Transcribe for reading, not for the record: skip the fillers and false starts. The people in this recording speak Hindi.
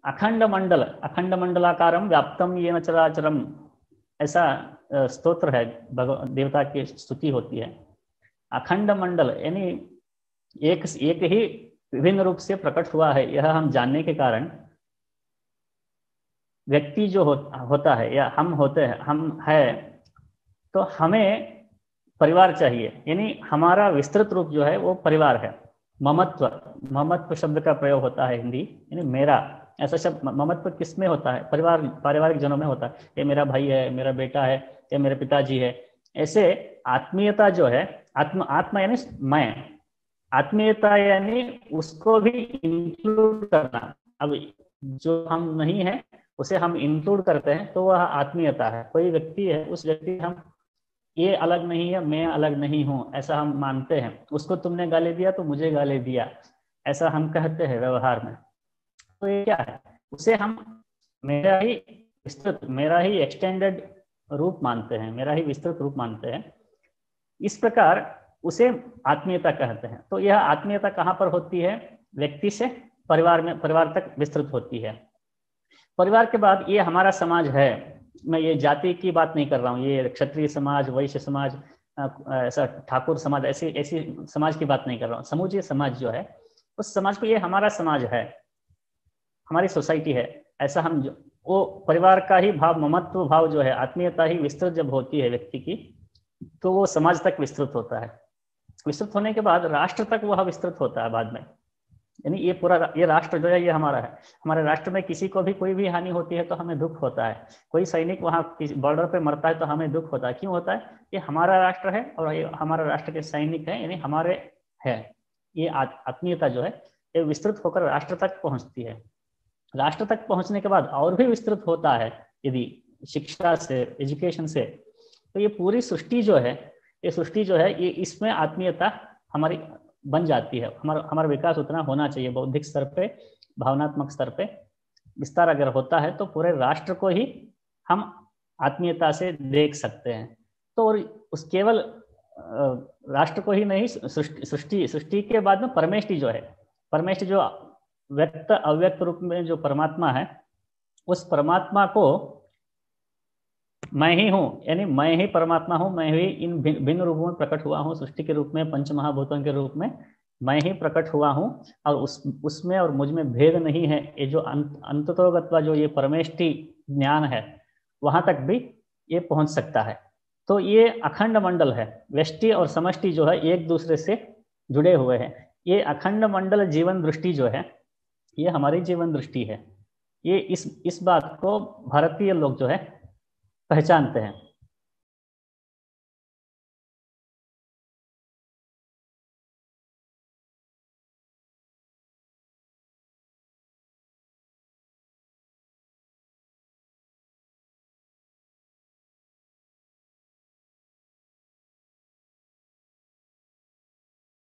अखंड मंडलाकारम व्याप्तम येन चराचरम, ऐसा स्तोत्र है, भगवान देवता की स्तुति होती है। अखंड मंडल यानी एक एक ही विभिन्न रूप से प्रकट हुआ है, यह हम जानने के कारण व्यक्ति जो होता है या हम होते हैं, हम है, तो हमें परिवार चाहिए, यानी हमारा विस्तृत रूप जो है वो परिवार है। ममत्व शब्द का प्रयोग होता है हिंदी, यानी मेरा, ऐसा शब्द ममत्व किस में होता है? परिवार, पारिवारिक जनों में होता है। ये मेरा भाई है, मेरा बेटा है, ये मेरे पिताजी है। ऐसे आत्मीयता जो है, आत्मा यानी मैं, आत्मीयता यानी उसको भी इंक्लूड करना। अब जो हम नहीं है उसे हम इंक्लूड करते हैं, तो वह आत्मीयता है। कोई व्यक्ति है, उस व्यक्ति हम ये अलग नहीं है, मैं अलग नहीं हूं, ऐसा हम मानते हैं। उसको तुमने गाली दिया तो मुझे गाली दिया, ऐसा हम कहते हैं व्यवहार में। तो ये क्या है? उसे हम मेरा ही विस्तृत, मेरा ही एक्सटेंडेड रूप मानते हैं, मेरा ही विस्तृत रूप मानते हैं। इस प्रकार उसे आत्मीयता कहते हैं। तो यह आत्मीयता कहाँ पर होती है? व्यक्ति से परिवार में, परिवार तक विस्तृत होती है। परिवार के बाद ये हमारा समाज है। मैं ये जाति की बात नहीं कर रहा हूँ, ये क्षत्रिय समाज, वैश्य समाज, ऐसा ठाकुर समाज, ऐसी ऐसी समाज की बात नहीं कर रहा हूँ। समूची समाज जो है, उस समाज को, ये हमारा समाज है, हमारी सोसाइटी है, ऐसा हम वो परिवार का ही भाव, ममत्व भाव जो है, आत्मीयता ही विस्तृत जब होती है व्यक्ति की, तो वो समाज तक विस्तृत होता है। विस्तृत होने के बाद राष्ट्र तक वह विस्तृत होता है बाद में। यानी ये पूरा, ये राष्ट्र जो है ये हमारा है। हमारे राष्ट्र में किसी को भी कोई भी हानि होती है तो हमें दुख होता है। कोई सैनिक वहाँ बॉर्डर पे मरता है तो हमें दुख होता है। क्यों होता है? ये हमारा राष्ट्र है और ये हमारा राष्ट्र के सैनिक है, यानी हमारे है। ये आत्मीयता जो है ये विस्तृत होकर राष्ट्र तक पहुंचती है। राष्ट्र तक पहुंचने के बाद और भी विस्तृत होता है यदि शिक्षा से, एजुकेशन से। तो ये पूरी सृष्टि जो है, ये सृष्टि जो है, ये इसमें आत्मीयता हमारी बन जाती है। हमारा विकास उतना होना चाहिए, बौद्धिक स्तर पे, भावनात्मक स्तर पे विस्तार अगर होता है तो पूरे राष्ट्र को ही हम आत्मीयता से देख सकते हैं। तो उस केवल राष्ट्र को ही नहीं, सृष्टि के बाद में परमेष्टि जो है, परमेष्टि जो व्यक्त अव्यक्त रूप में जो परमात्मा है, उस परमात्मा को मैं ही हूँ, यानी मैं ही परमात्मा हूँ, मैं ही इन भिन्न रूपों में प्रकट हुआ हूँ। सृष्टि के रूप में, पंच महाभूतों के रूप में मैं ही प्रकट हुआ हूँ, और उसमें और मुझ में भेद नहीं है। ये जो अंततोगत्वा जो ये परमेष्टि ज्ञान है, वहां तक भी ये पहुंच सकता है। तो ये अखंड मंडल है। व्यष्टि और समष्टि जो है एक दूसरे से जुड़े हुए हैं। ये अखंड मंडल जीवन दृष्टि जो है, ये हमारी जीवन दृष्टि है। ये इस बात को भारतीय लोग जो है पहचानते हैं।